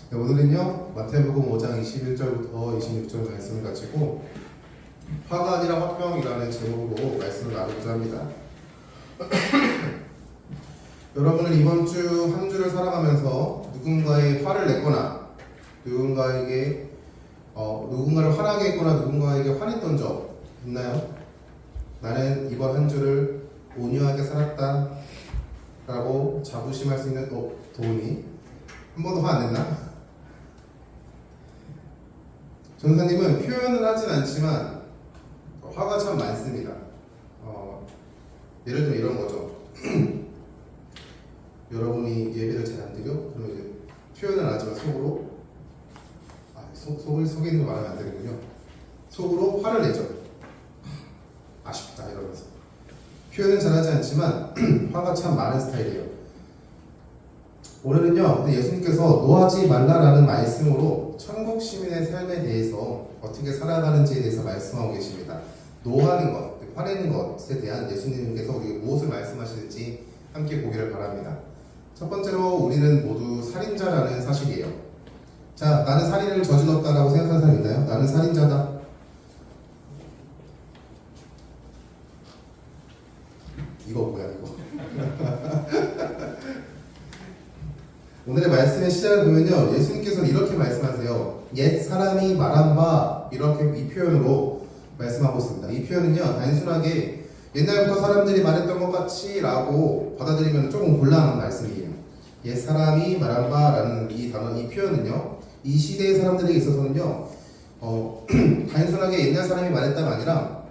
네, 오늘은요 마태복음 5장 21절부터 26절 말씀을 가지고 화가 아니라 화평이라는 제목으로 말씀을 나누고자 합니다. 여러분은 이번 주 한 주를 살아가면서 누군가의 화를 냈거나 누군가에게 누군가를 화나게 했거나 누군가에게 화냈던 적 있나요? 나는 이번 한 주를 온유하게 살았다 라고 자부심할 수 있는 도훈이 한 번도 화 안 냈나? 전사님은 표현을 하진 않지만 화가 참 많습니다. 예를 들어 이런 거죠. 여러분이 예배를 잘 안 드려? 그러면 이제 표현을 안 하지만 속으로 속에 있는 거 말하면 안 되는군요. 속으로 화를 내죠. 아쉽다 이러면서 표현은 잘하지 않지만 화가 참 많은 스타일이에요. 오늘은요, 근데 예수님께서 노하지 말라라는 말씀으로 천국 시민의 삶에 대해서 어떻게 살아가는지에 대해서 말씀하고 계십니다. 노하는 것, 화내는 것에 대한 예수님께서 우리에게 무엇을 말씀하시는지 함께 보기를 바랍니다. 첫 번째로 우리는 모두 살인자라는 사실이에요. 자, 나는 살인을 저질렀다라고 생각하는 사람 있나요? 나는 살인자다. 이거 뭐야 이거. 오늘의 말씀의 시작을 보면요, 예수님께서 이렇게 말씀하세요. 옛 사람이 말한 바, 이렇게 이 표현으로 말씀하고 있습니다. 이 표현은요, 단순하게 옛날부터 사람들이 말했던 것 같이 라고 받아들이면 조금 곤란한 말씀이에요. 옛 사람이 말한 바라는 이 단어, 이 표현은요, 이 시대의 사람들에게 있어서는요, 단순하게 옛날 사람이 말했다가 아니라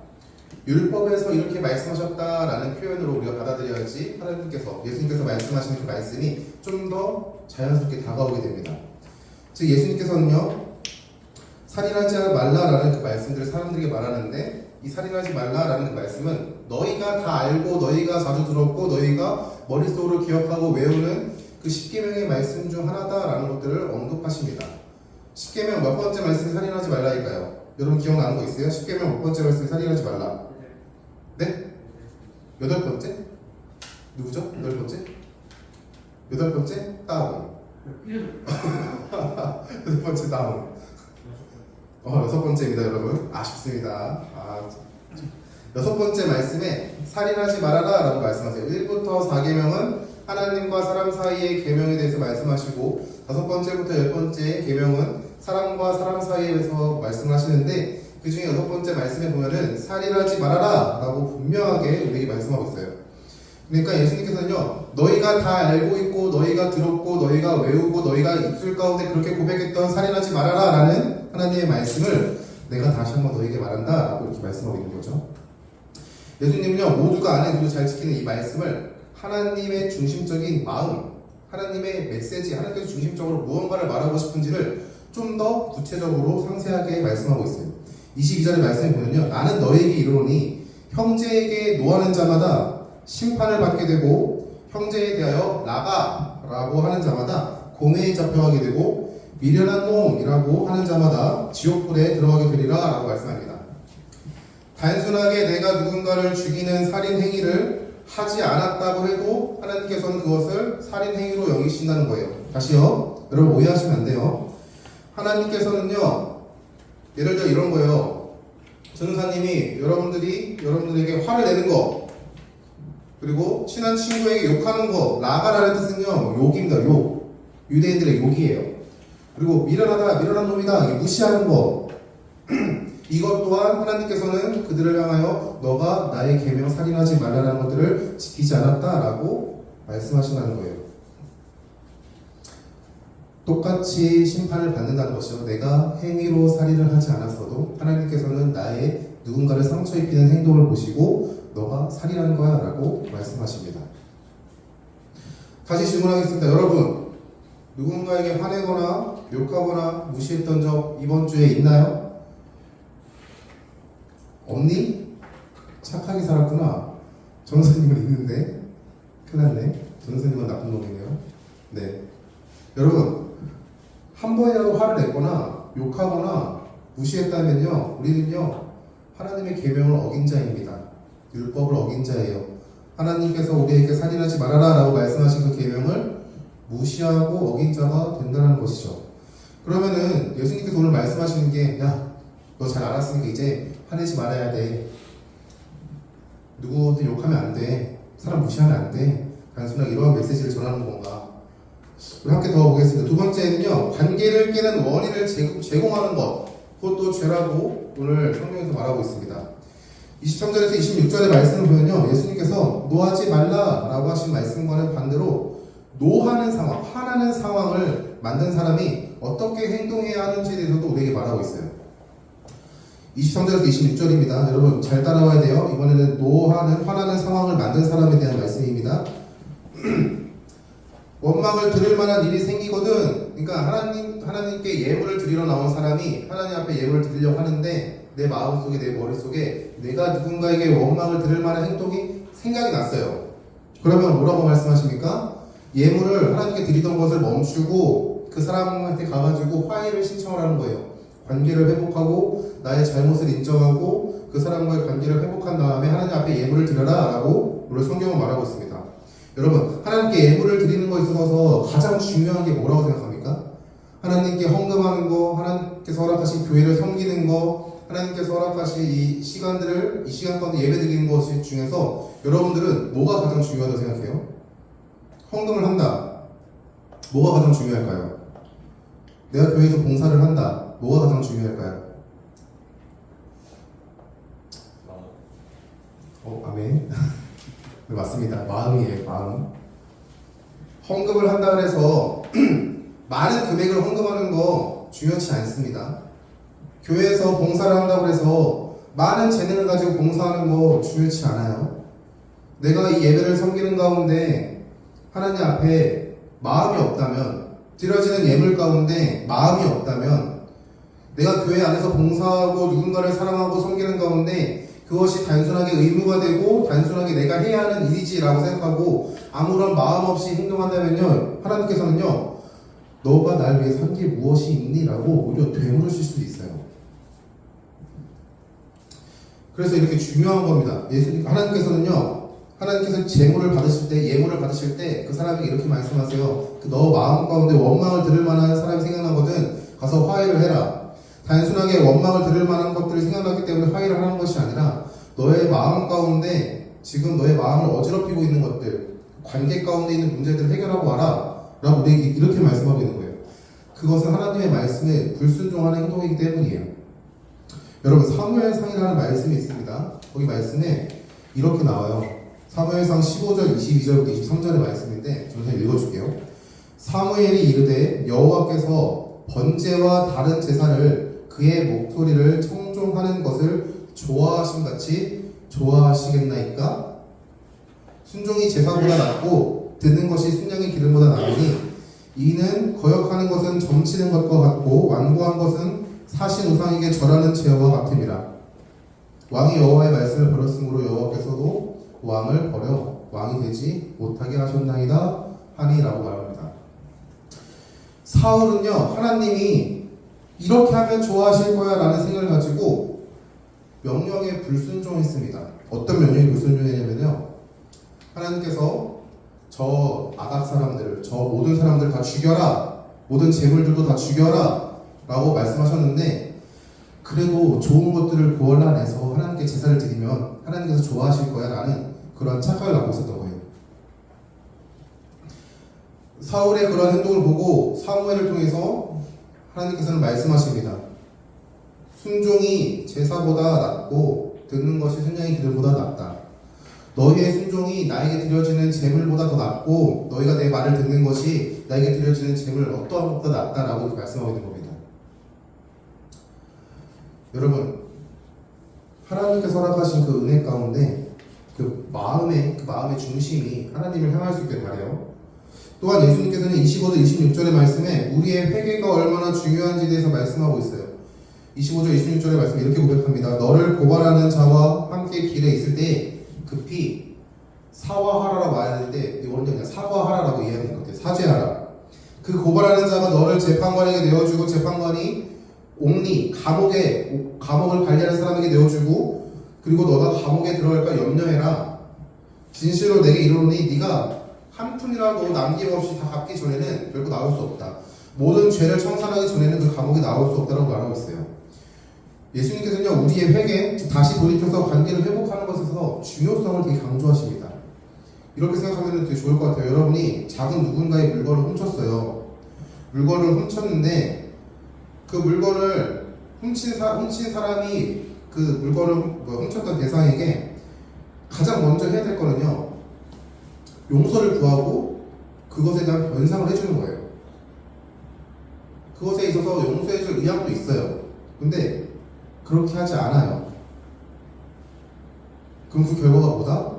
율법에서 이렇게 말씀하셨다라는 표현으로 우리가 받아들여야지 하나님께서, 예수님께서 말씀하시는 그 말씀이 좀 더 자연스럽게 다가오게 됩니다. 즉 예수님께서는요, 살인하지 말라라는 그 말씀들을 사람들에게 말하는데, 이 살인하지 말라라는 그 말씀은 너희가 다 알고 너희가 자주 들었고 너희가 머릿속으로 기억하고 외우는 그 십계명의 말씀 중 하나다라는 것들을 언급하십니다. 십계명 몇 번째 말씀이 살인하지 말라일까요? 여러분 기억나는 거 있어요? 십계명 몇 번째 말씀이 살인하지 말라? 네? 여덟 번째? 누구죠? 여덟 번째? 여덟 번째? 다운. 여덟 번째 다운. 여섯 번째입니다, 여러분. 아쉽습니다. 여섯 번째 말씀에 살인하지 말아라 라고 말씀하세요. 1부터 4계명은 하나님과 사람 사이의 계명에 대해서 말씀하시고, 다섯 번째부터 열 번째 계명은 사람과 사람 사이에서 말씀하시는데, 그 중에 여섯 번째 말씀에 보면은 살인하지 말아라 라고 분명하게 우리에게 말씀하고 있어요. 그러니까 예수님께서는요, 너희가 다 알고 있고 너희가 들었고 너희가 외우고 너희가 입술 가운데 그렇게 고백했던 살인하지 말아라 라는 하나님의 말씀을 내가 다시 한번 너희에게 말한다 라고 이렇게 말씀하고 있는 거죠. 예수님은요, 모두가 아는 그리고 잘 지키는 이 말씀을 하나님의 중심적인 마음, 하나님의 메시지, 하나님께서 중심적으로 무언가를 말하고 싶은지를 좀 더 구체적으로 상세하게 말씀하고 있어요. 22절의 말씀을 보면요, 나는 너에게 이르노니 형제에게 노하는 자마다 심판을 받게 되고 형제에 대하여 나가라고 하는 자마다 공회에 잡혀가게 되고 미련한 놈이라고 하는 자마다 지옥불에 들어가게 되리라 라고 말씀합니다. 단순하게 내가 누군가를 죽이는 살인 행위를 하지 않았다고 해도 하나님께서는 그것을 살인 행위로 여기신다는 거예요. 다시요, 여러분 오해하시면 안 돼요. 하나님께서는요, 예를 들어 이런 거예요. 전도사님이 여러분들에게 화를 내는 거, 그리고 친한 친구에게 욕하는 거, 라가라는 뜻은요, 욕입니다. 욕. 유대인들의 욕이에요. 그리고 미련한 놈이다, 무시하는 거. 이것 또한 하나님께서는 그들을 향하여 너가 나의 계명 살인하지 말라는 것들을 지키지 않았다라고 말씀하신다는 거예요. 똑같이 심판을 받는다는 것이요, 내가 행위로 살인을 하지 않았어도 하나님께서는 나의 누군가를 상처 입히는 행동을 보시고 너가 살인한 거야 라고 말씀하십니다. 다시 질문하겠습니다. 여러분, 누군가에게 화내거나 욕하거나 무시했던 적 이번 주에 있나요? 없니? 착하게 살았구나. 전도사님은 있는데 큰일 났네. 전도사님은 나쁜 놈이네요. 네, 여러분, 한 번이라도 화를 냈거나 욕하거나 무시했다면요, 우리는요 하나님의 계명을 어긴 자입니다. 율법을 어긴 자예요. 하나님께서 우리에게 살인하지 말아라 라고 말씀하신 그 계명을 무시하고 어긴 자가 된다는 것이죠. 그러면은 예수님께서 오늘 말씀하시는 게, 야, 너 잘 알았으니까 이제 화내지 말아야 돼. 누구한테 욕하면 안 돼. 사람 무시하면 안 돼. 단순하게 이러한 메시지를 전하는 건가. 우리 함께 더 보겠습니다. 두 번째는요, 관계를 깨는 원인을 제공하는 것. 그것도 죄라고 오늘 성경에서 말하고 있습니다. 23절에서 26절의 말씀을 보면요, 예수님께서 노하지 말라라고 하신 말씀과는 반대로 노하는 상황, 화나는 상황을 만든 사람이 어떻게 행동해야 하는지에 대해서도 우리에게 말하고 있어요. 23절에서 26절입니다. 여러분 잘 따라와야 돼요. 이번에는 화나는 상황을 만든 사람에 대한 말씀입니다. 원망을 들을 만한 일이 생기거든. 그러니까 하나님께 예물을 드리러 나온 사람이 하나님 앞에 예물을 드리려고 하는데 내 마음속에, 내 머릿속에 내가 누군가에게 원망을 들을 만한 행동이 생각이 났어요. 그러면 뭐라고 말씀하십니까? 예물을 하나님께 드리던 것을 멈추고 그 사람한테 가가지고 화해를 신청을 하는 거예요. 관계를 회복하고 나의 잘못을 인정하고 그 사람과의 관계를 회복한 다음에 하나님 앞에 예물을 드려라 라고 오늘 성경은 말하고 있습니다. 여러분, 하나님께 예물을 드리는 것에 있어서 가장 중요한 게 뭐라고 생각합니까? 하나님께 헌금하는 거, 하나님께서 허락하신 교회를 섬기는 거, 하나님께서 허락하신 이 시간 가운데 예배 드리는 것 중에서 여러분들은 뭐가 가장 중요하다고 생각해요? 헌금을 한다. 뭐가 가장 중요할까요? 내가 교회에서 봉사를 한다. 뭐가 가장 중요할까요? 아멘. 네, 맞습니다. 마음이에요, 마음. 헌금을 한다 그래서 많은 금액을 헌금하는 거 중요치 않습니다. 교회에서 봉사를 한다고 해서 많은 재능을 가지고 봉사하는 거 중요치 않아요. 내가 이 예배를 섬기는 가운데 하나님 앞에 마음이 없다면, 드려지는 예물 가운데 마음이 없다면, 내가 교회 안에서 봉사하고 누군가를 사랑하고 섬기는 가운데 그것이 단순하게 의무가 되고 단순하게 내가 해야 하는 일이지라고 생각하고 아무런 마음 없이 행동한다면요, 하나님께서는요, 너가 날 위해 산 게 무엇이 있니? 라고 오히려 되물으실 수도 있어요. 그래서 이렇게 중요한 겁니다. 하나님께서 재물을 받으실 때, 예물을 받으실 때 그 사람에게 이렇게 말씀하세요. 너 마음 가운데 원망을 들을 만한 사람이 생각나거든. 가서 화해를 해라. 단순하게 원망을 들을 만한 것들이 생각나기 때문에 화해를 하는 것이 아니라 너의 마음 가운데 지금 너의 마음을 어지럽히고 있는 것들, 관계 가운데 있는 문제들을 해결하고 와라 라고 우리에게 이렇게 말씀하고 있는 거예요. 그것은 하나님의 말씀에 불순종하는 행동이기 때문이에요. 여러분, 사무엘상이라는 말씀이 있습니다. 거기 말씀에 이렇게 나와요. 사무엘상 15절 22절부터 23절의 말씀인데 저는 읽어줄게요. 사무엘이 이르되 여호와께서 번제와 다른 제사를 그의 목소리를 청종하는 것을 좋아하심같이 좋아하시겠나이까? 순종이 제사보다 낫고 듣는 것이 순양의 기름보다 나으니 이는 거역하는 것은 점치는 것과 같고 완고한 것은 사신 우상에게 절하는 죄와 같음이라. 왕이 여호와의 말씀을 버렸으므로 여호와께서도 왕을 버려 왕이 되지 못하게 하셨나이다 하니라고 말합니다. 사울은요, 하나님이 이렇게 하면 좋아하실 거야 라는 생각을 가지고 명령에 불순종했습니다. 어떤 명령에 불순종했냐면요, 하나님께서 저 아각 사람들, 저 모든 사람들 다 죽여라, 모든 재물들도 다 죽여라 라고 말씀하셨는데, 그래도 좋은 것들을 골라내서 하나님께 제사를 드리면 하나님께서 좋아하실 거야 라는 그런 착각을 갖고 있었던 거예요. 사울의 그런 행동을 보고 사무엘을 통해서 하나님께서는 말씀하십니다. 순종이 제사보다 낫고 듣는 것이 순양의 기름보다 낫다. 너희의 순종이 나에게 드려지는 제물보다 더 낫고 너희가 내 말을 듣는 것이 나에게 드려지는 제물 어떠한 것보다 낫다라고 말씀하고 있는 겁니다. 여러분, 하나님께서 허락하신 그 은혜 가운데 그 마음의 중심이 하나님을 향할 수 있게 바래요. 또한 예수님께서는 25절 26절의 말씀에 우리의 회개가 얼마나 중요한지에 대해서 말씀하고 있어요. 25절 26절의 말씀 이렇게 고백합니다. 너를 고발하는 자와 함께 길에 있을 때 급히 사과하라라고 말할 때 이거는 그냥 사과하라라고 이해하는 것 같아요. 사죄하라. 그 고발하는 자가 너를 재판관에게 내어주고 재판관이 옥리 감옥을 관리하는 사람에게 내어주고 그리고 너가 감옥에 들어갈까 염려해라. 진실로 내게 이르노니 네가 한 푼이라도 남김없이 다 갚기 전에는 결코 나올 수 없다. 모든 죄를 청산하기 전에는 그 감옥에 나올 수 없다고 말하고 있어요. 예수님께서는요, 우리의 회개, 즉 다시 돌이켜서 관계를 회복하는 것에서 중요성을 되게 강조하십니다. 이렇게 생각하면 되게 좋을 것 같아요. 여러분이 작은 누군가의 물건을 훔쳤어요. 물건을 훔쳤는데 그 물건을 훔친 사람이 그 물건을 훔쳤던 대상에게 가장 먼저 해야 될 거는요, 용서를 구하고 그것에 대한 변상을 해주는 거예요. 그것에 있어서 용서해줄 의향도 있어요. 근데 그렇게 하지 않아요. 그럼 그 결과가 뭐다?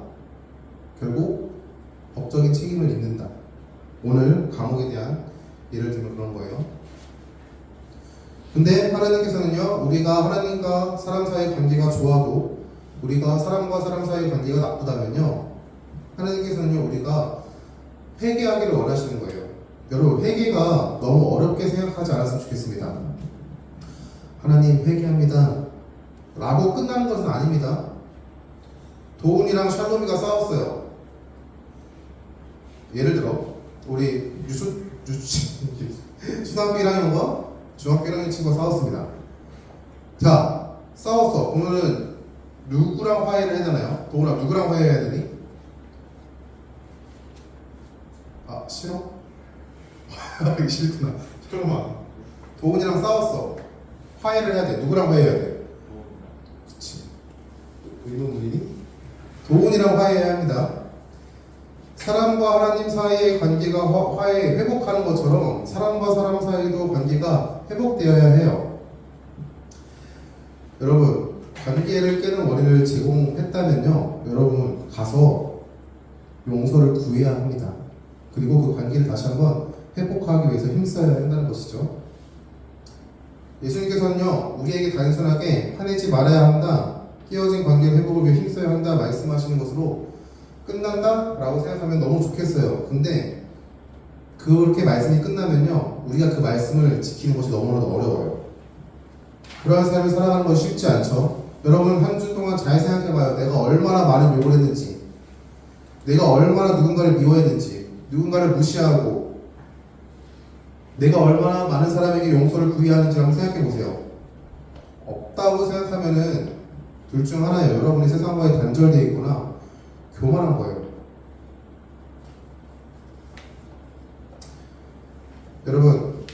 결국 법적인 책임을 입는다. 오늘 감옥에 대한 예를 들면 그런 거예요. 근데 하나님께서는요, 우리가 하나님과 사람 사이의 관계가 좋아도 우리가 사람과 사람 사이의 관계가 나쁘다면요, 하나님께서는요, 우리가 회개하기를 원하시는 거예요. 여러분, 회개가 너무 어렵게 생각하지 않았으면 좋겠습니다. 하나님 회개합니다 라고 끝나는 것은 아닙니다. 도훈이랑 샬롬이가 싸웠어요. 예를 들어 우리 초등학교 1학년과 중학교 1학년 친구가 싸웠습니다. 자, 싸웠어. 그러면은 누구랑 화해를 해야 되나요? 도훈아, 누구랑 화해해야 되니? 아, 싫어? 이게 싫구나. 잠깐만. 도훈이랑 싸웠어. 화해를 해야 돼. 누구랑 화해해야 돼? 그치. 의논들이니? 도훈이랑 화해해야 합니다. 사람과 하나님 사이의 관계가 화해, 회복하는 것처럼 사람과 사람 사이도 관계가 회복되어야 해요. 여러분, 관계를 깨는 원인을 제공했다면요, 여러분 가서 용서를 구해야 합니다. 그리고 그 관계를 다시 한번 회복하기 위해서 힘써야 한다는 것이죠. 예수님께서는요, 우리에게 단순하게 화내지 말아야 한다, 깨어진 관계 회복을 위해 힘써야 한다 말씀하시는 것으로 끝난다? 라고 생각하면 너무 좋겠어요. 근데 그렇게 말씀이 끝나면요, 우리가 그 말씀을 지키는 것이 너무나도 어려워요. 그러한 삶을 살아가는 것이 쉽지 않죠. 여러분, 한 주 동안 잘 생각해봐요. 내가 얼마나 많은 욕을 했는지, 내가 얼마나 누군가를 미워했는지, 누군가를 무시하고, 내가 얼마나 많은 사람에게 용서를 구해야 하는지 한번 생각해보세요. 없다고 생각하면은 둘 중 하나예요. 여러분이 세상과의 단절되어 있거나 교만한 거예요. 여러분,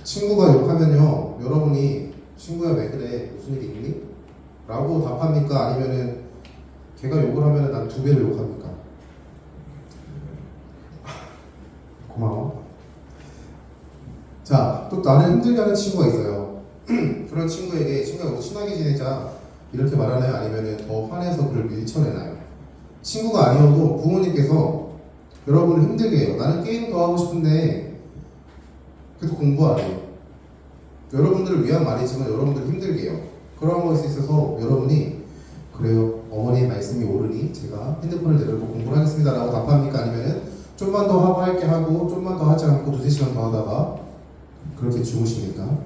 친구가 욕하면요, 여러분이 친구야 왜 그래? 무슨 일이 있니? 라고 답합니까? 아니면은 걔가 욕을 하면은 난 2배를 욕합니까? 고마워. 자, 또 나를 힘들게 하는 친구가 있어요. 그런 친구에게 친구가 친하게 지내자 이렇게 말하나요? 아니면은 더 화내서 그를 밀쳐내나요? 친구가 아니어도 부모님께서 여러분을 힘들게 해요. 나는 게임 더 하고 싶은데 계속 공부 안 해요. 여러분들을 위한 말이지만 여러분들 힘들게 해요. 그런 것에 있어서 여러분이 그래요, 어머니의 말씀이 옳으니 제가 핸드폰을 내려놓고 공부를 하겠습니다 라고 답합니까? 아니면은 좀만 더 하고 할게 하고 좀만 더 하지 않고 2-3시간 더 하다가 그렇게 주무십니까?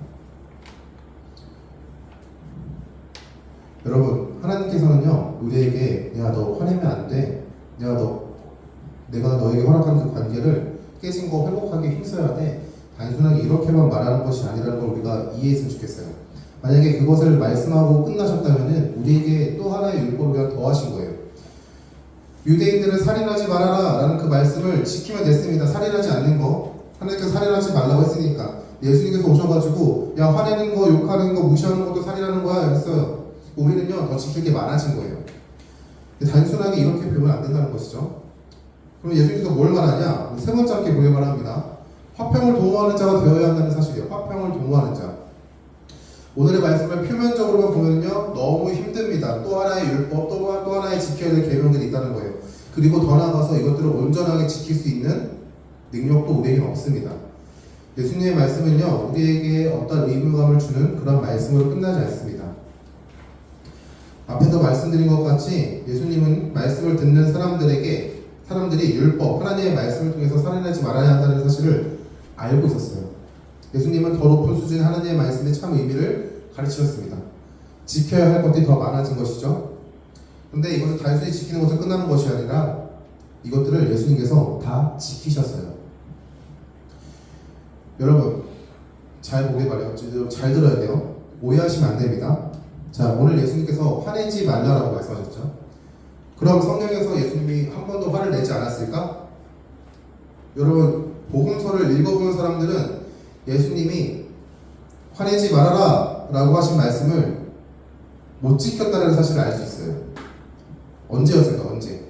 여러분, 하나님께서는요, 우리에게 야, 너 화내면 안 돼. 내가 너에게 허락한 그 관계를 깨진 거 회복하기 힘써야 돼. 단순하게 이렇게만 말하는 것이 아니라는 걸 우리가 이해했으면 좋겠어요. 만약에 그것을 말씀하고 끝나셨다면 우리에게 또 하나의 율법을 위한 더하신 거예요. 유대인들은 살인하지 말아라 라는 그 말씀을 지키면 됐습니다. 살인하지 않는 거, 하나님께서 살인하지 말라고 했으니까. 예수님께서 오셔가지고 야, 화내는 거, 욕하는 거, 무시하는 것도 살인하는 거야 했어요. 우리는요, 더 지킬 게 많아진 거예요. 단순하게 이렇게 배우면 안 된다는 것이죠. 그럼 예수님께서 뭘 말하냐? 세 번째 함께 보기 바랍니다. 화평을 도모하는 자가 되어야 한다는 사실이에요. 화평을 도모하는 자. 오늘의 말씀을 표면적으로만 보면요, 너무 힘듭니다. 또 하나의 율법, 또 하나의 지켜야 될 계명들이 있다는 거예요. 그리고 더 나아가서 이것들을 온전하게 지킬 수 있는 능력도 우리에게는 없습니다. 예수님의 말씀은요, 우리에게 어떤 의무감을 주는 그런 말씀으로 끝나지 않습니다. 앞에서 말씀드린 것 같이 예수님은 말씀을 듣는 사람들이 율법, 하나님의 말씀을 통해서 살인하지 말아야 한다는 사실을 알고 있었어요. 예수님은 더 높은 수준의 하나님의 말씀의 참 의미를 가르치셨습니다. 지켜야 할 것들이 더 많아진 것이죠. 그런데 이것을 단순히 지키는 것을 끝나는 것이 아니라 이것들을 예수님께서 다 지키셨어요. 여러분 잘 보길 바래요. 잘 들어야 돼요. 오해하시면 안 됩니다. 자, 오늘 예수님께서 화내지 말라라고 말씀하셨죠. 그럼 성경에서 예수님이 한 번도 화를 내지 않았을까? 여러분 복음서를 읽어보는 사람들은 예수님이 화내지 말아라 라고 하신 말씀을 못 지켰다는 사실을 알 수 있어요. 언제였을까? 언제?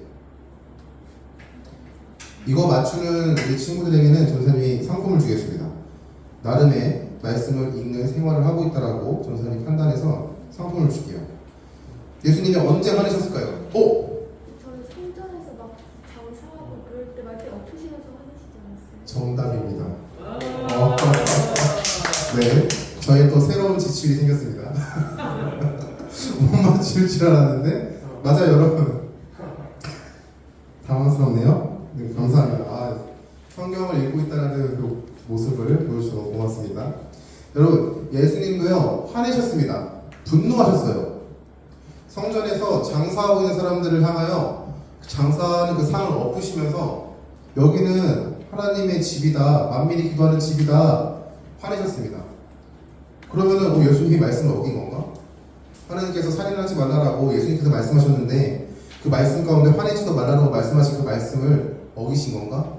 이거 맞추는 우리 친구들에게는 전사님이 상품을 주겠습니다. 나름의 말씀을 읽는 생활을 하고 있다라고 전사님이 판단해서 상품을 줄게요. 예수님이 언제 화내셨을까요? 저는 성전에서 막 장사하고 그럴 때 말때 엎으시면서 화내시지 않았어요? 정답입니다. 네, 저희 또 새로운 지출이 생겼습니다. 못 맞출 줄 알았는데 맞아요, 여러분. 당황스럽네요. 네, 감사합니다. 성경을 읽고 있다는 그 모습을 보여주셔서 고맙습니다. 여러분, 예수님도요 화내셨습니다. 분노하셨어요. 성전에서 장사하고 있는 사람들을 향하여 장사하는 그 상을 엎으시면서 여기는 하나님의 집이다, 만민이 기도하는 집이다 화내셨습니다. 그러면은 예수님이 말씀을 어긴 건가? 하나님께서 살인하지 말라라고 예수님께서 말씀하셨는데 그 말씀 가운데 화내지도 말라라고 말씀하신 그 말씀을 어기신 건가?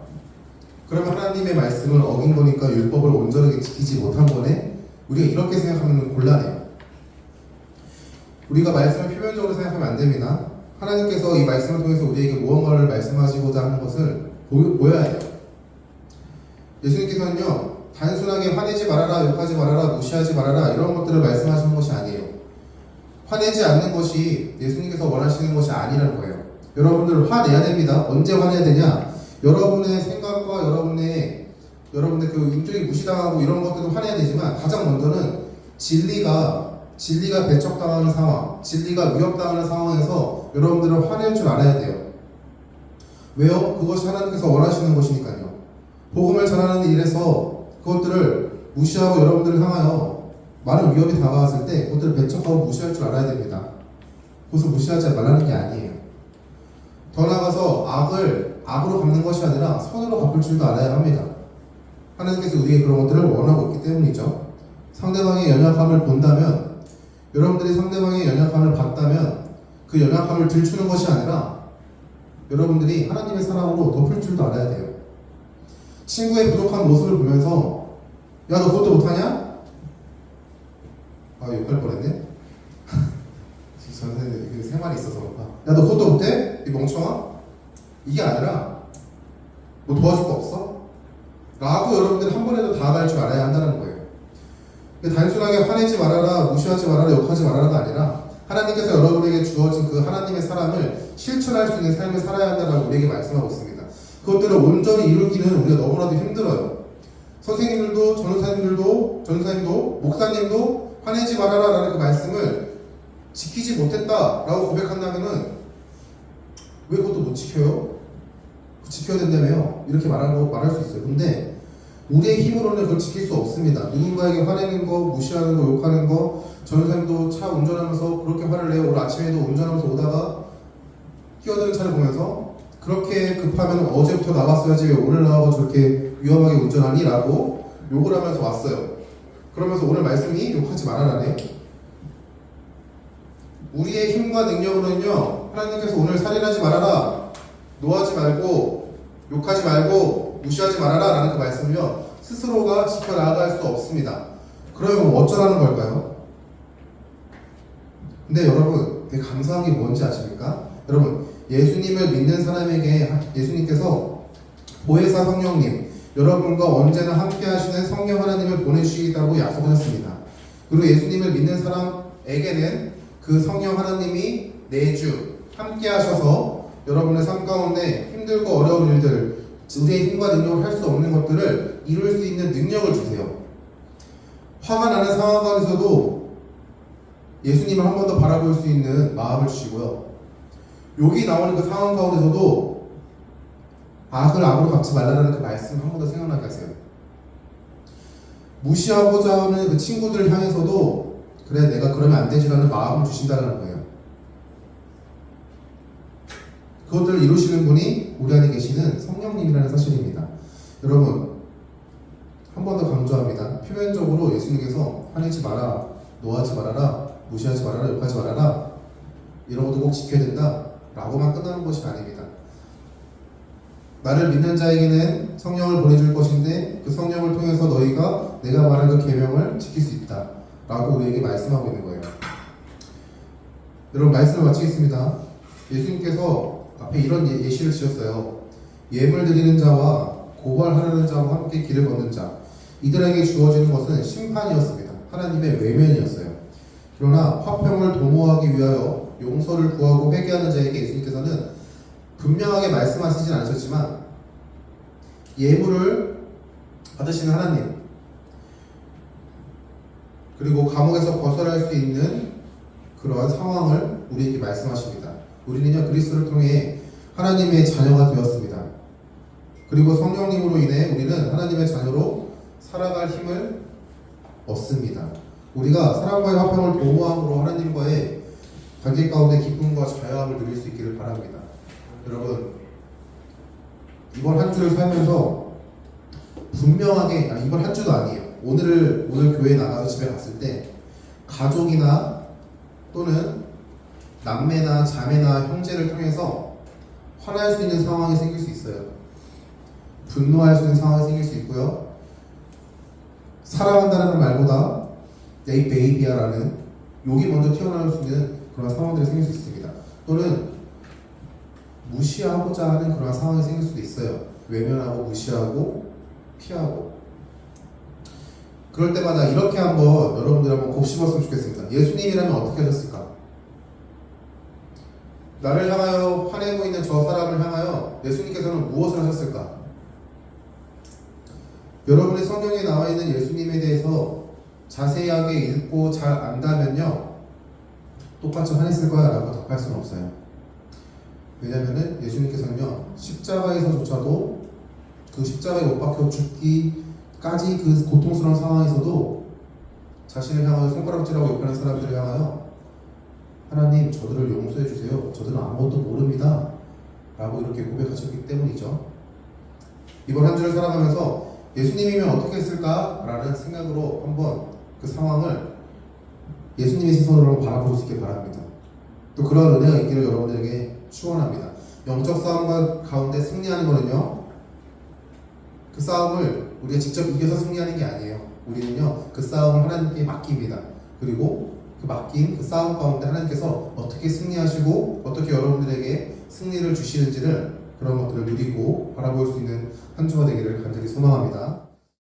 그러면 하나님의 말씀을 어긴 거니까 율법을 온전하게 지키지 못한 거네? 우리가 이렇게 생각하면 곤란해요. 우리가 말씀을 표면적으로 생각하면 안 됩니다. 하나님께서 이 말씀을 통해서 우리에게 무언가를 말씀하시고자 하는 것을 보여야 돼요. 예수님께서는요 단순하게 화내지 말아라, 욕하지 말아라, 무시하지 말아라 이런 것들을 말씀하시는 것이 아니에요. 화내지 않는 것이 예수님께서 원하시는 것이 아니라는 거예요. 여러분들 화내야 됩니다. 언제 화내야 되냐? 여러분의 생각과 여러분의 그 인격이 무시당하고 이런 것들도 화내야 되지만 가장 먼저는 진리가 배척당하는 상황, 진리가 위협당하는 상황에서 여러분들은 화낼 줄 알아야 돼요. 왜요? 그것이 하나님께서 원하시는 것이니까요. 복음을 전하는 일에서 그것들을 무시하고 여러분들을 향하여 많은 위협이 다가왔을 때 그것들을 배척하고 무시할 줄 알아야 됩니다. 그것을 무시하지 말라는 게 아니에요. 더 나아가서 악을 악으로 갚는 것이 아니라 선으로 갚을 줄도 알아야 합니다. 하나님께서 우리에게 그런 것들을 원하고 있기 때문이죠. 상대방의 연약함을 본다면, 여러분들이 상대방의 연약함을 봤다면 그 연약함을 들추는 것이 아니라 여러분들이 하나님의 사랑으로 덮을 줄도 알아야 돼요. 친구의 부족한 모습을 보면서 야, 너 그것도 못하냐? 욕할 뻔했네. 저는 생활이 있어서 야, 너 그것도 못해? 이 멍청아? 이게 아니라 뭐 도와줄 거 없어? 라고 여러분들이 한 번에도 다 할 줄 알아야 한다는 거예요. 단순하게 화내지 말아라, 무시하지 말아라, 욕하지 말아라가 아니라 하나님께서 여러분에게 주어진 그 하나님의 사랑을 실천할 수 있는 삶을 살아야 한다고 우리에게 말씀하고 있습니다. 그것들을 온전히 이루기는 우리가 너무나도 힘들어요. 선생님들도, 전사님도, 목사님도 화내지 말아라 라는 그 말씀을 지키지 못했다라고 고백한다면은 왜 그것도 못 지켜요? 지켜야 된다며요. 이렇게 말할 수 있어요. 근데 우리의 힘으로는 그걸 지킬 수 없습니다. 누군가에게 화내는 거, 무시하는 거, 욕하는 거, 전사님도 차 운전하면서 그렇게 화를 내요. 오늘 아침에도 운전하면서 오다가 끼어드는 차를 보면서 그렇게 급하면 어제부터 나갔어야지 왜 오늘 나와서 저렇게 위험하게 운전하니? 라고 욕을 하면서 왔어요. 그러면서 오늘 말씀이 욕하지 말아라네. 우리의 힘과 능력으로는요 하나님께서 오늘 살인하지 말아라, 노하지 말고, 욕하지 말고, 무시하지 말아라 라는 그 말씀을요 스스로가 지켜나갈 수 없습니다. 그러면 어쩌라는 걸까요? 근데 여러분 되게 감사한 게 뭔지 아십니까? 여러분 예수님을 믿는 사람에게 예수님께서 보혜사 성령님, 여러분과 언제나 함께 하시는 성령 하나님을 보내주시겠다고 약속하셨습니다. 그리고 예수님을 믿는 사람에게는 그 성령 하나님이 내주 함께 하셔서 여러분의 삶 가운데 힘들고 어려운 일들, 우리의 힘과 능력으로 할 수 없는 것들을 이룰 수 있는 능력을 주세요. 화가 나는 상황 가운데서도 예수님을 한 번 더 바라볼 수 있는 마음을 주시고요. 욕이 나오는 그 상황 가운데서도 악을 악으로 갚지 말라는 그 말씀 한 번 더 생각나게 하세요. 무시하고자 하는 그 친구들을 향해서도 그래, 내가 그러면 안 되지라는 마음을 주신다는 거예요. 그것들을 이루시는 분이 우리 안에 계시는 성령님이라는 사실입니다. 여러분, 한 번 더 표면적으로 예수님께서 화내지 마라, 노하지 말아라, 무시하지 말아라, 욕하지 말아라 이런 것도 꼭 지켜야 된다 라고만 끝나는 것이 아닙니다. 나를 믿는 자에게는 성령을 보내줄 것인데 그 성령을 통해서 너희가 내가 말한 그 계명을 지킬 수 있다 라고 우리에게 말씀하고 있는 거예요. 여러분 말씀을 마치겠습니다. 예수님께서 앞에 이런 예시를 지었어요. 예물 드리는 자와 고발하려는 자와 함께 길을 걷는 자, 이들에게 주어지는 것은 심판이었습니다. 하나님의 외면이었어요. 그러나 화평을 도모하기 위하여 용서를 구하고 회개하는 자에게 예수님께서는 분명하게 말씀하시진 않으셨지만 예물을 받으시는 하나님, 그리고 감옥에서 벗어날 수 있는 그러한 상황을 우리에게 말씀하십니다. 우리는요 그리스도를 통해 하나님의 자녀가 되었습니다. 그리고 성령님으로 인해 우리는 하나님의 자녀로 살아갈 힘을 얻습니다. 우리가 사랑과의 화평을 도모함으로 하나님과의 관계 가운데 기쁨과 자유함을 누릴 수 있기를 바랍니다. 여러분 이번 한 주를 살면서 분명하게, 이번 한 주도 아니에요. 오늘 교회 나가서 집에 갔을 때 가족이나 또는 남매나 자매나 형제를 통해서 화날 수 있는 상황이 생길 수 있어요. 분노할 수 있는 상황이 생길 수 있고요. 사랑한다는 말보다 내 베이비야 라는 욕이 먼저 튀어나올 수 있는 그런 상황들이 생길 수 있습니다. 또는 무시하고자 하는 그런 상황이 생길 수도 있어요. 외면하고 무시하고 피하고. 그럴 때마다 이렇게 여러분들 한번 곱씹었으면 좋겠습니다. 예수님이라면 어떻게 하셨을까? 나를 향하여 화내고 있는 저 사람을 향하여 예수님께서는 무엇을 하셨을까? 여러분의 성경에 나와 있는 예수님에 대해서 자세하게 읽고 잘 안다면요 똑같이 화냈을 거야 라고 답할 수는 없어요. 왜냐면은 예수님께서는요 십자가에서조차도 그 십자가에 못 박혀 죽기까지 그 고통스러운 상황에서도 자신을 향하여 손가락질하고 욕하는 사람들을 향하여 하나님 저들을 용서해 주세요. 저들은 아무것도 모릅니다 라고 이렇게 고백하셨기 때문이죠. 이번 한 주를 살아가면서 예수님이면 어떻게 했을까? 라는 생각으로 한번 그 상황을 예수님의 시선으로 바라볼 수 있길 바랍니다. 또 그런 은혜가 있기를 여러분들에게 축원합니다. 영적 싸움 가운데 승리하는 거는요 그 싸움을 우리가 직접 이겨서 승리하는 게 아니에요. 우리는요 그 싸움을 하나님께 맡깁니다. 그리고 그 맡긴 그 싸움 가운데 하나님께서 어떻게 승리하시고 어떻게 여러분들에게 승리를 주시는지를 그런 것들을 누리고 바라볼 수 있는 한 주가 되기를 간절히 소망합니다.